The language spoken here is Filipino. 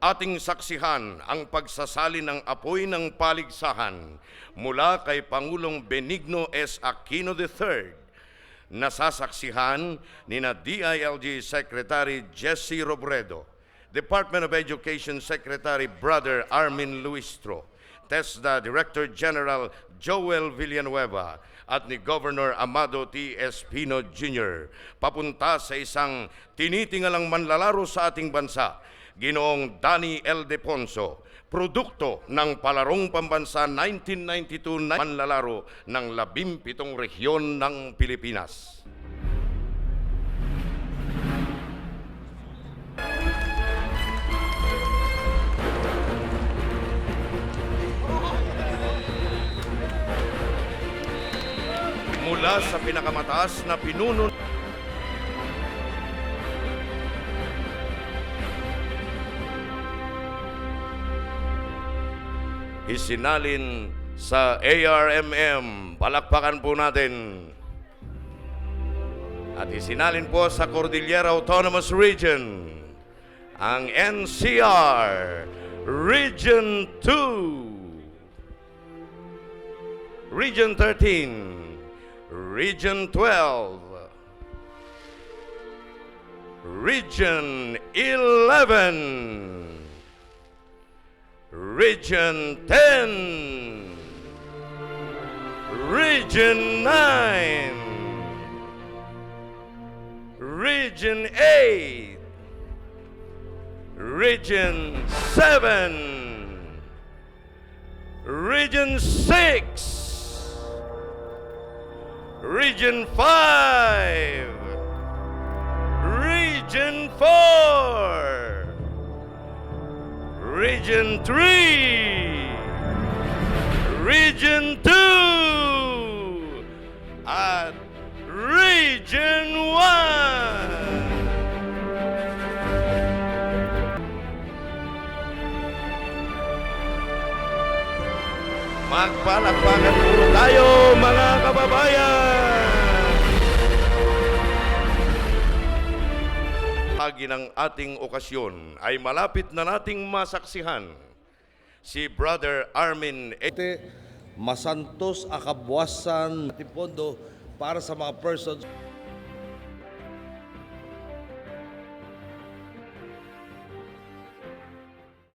ating saksihan ang pagsasalin ng apoy ng paligsahan mula kay Pangulong Benigno S. Aquino III. Nasasaksihan ni DILG Secretary Jesse Robredo, Department of Education Secretary Brother Armin Luistro, TESDA Director General Joel Villanueva at ni Governor Amado T. Espino Jr. papunta sa isang tinitingalang manlalaro sa ating bansa, Ginoong Danny L. Deponso, produkto ng Palarong Pambansa 1992 na manlalaro ng 17 rehiyon ng Pilipinas. Mula sa pinakamataas na pinuno isinalin sa ARMM, palakpakan po natin. At isinalin po sa Cordillera Autonomous Region, ang NCR Region 2, Region 13, Region 12, Region 11, Region 10, Region 9, Region 8, Region 7, Region 6, Region 5, Region 4, Region 3, Region 2, at Region 1. Magpalakpakan po tayo, mga kababayan! Bahagi ng ating okasyon ay malapit na nating masaksihan si Brother Armin Masantos Akabuasan Tipondo para sa mga persons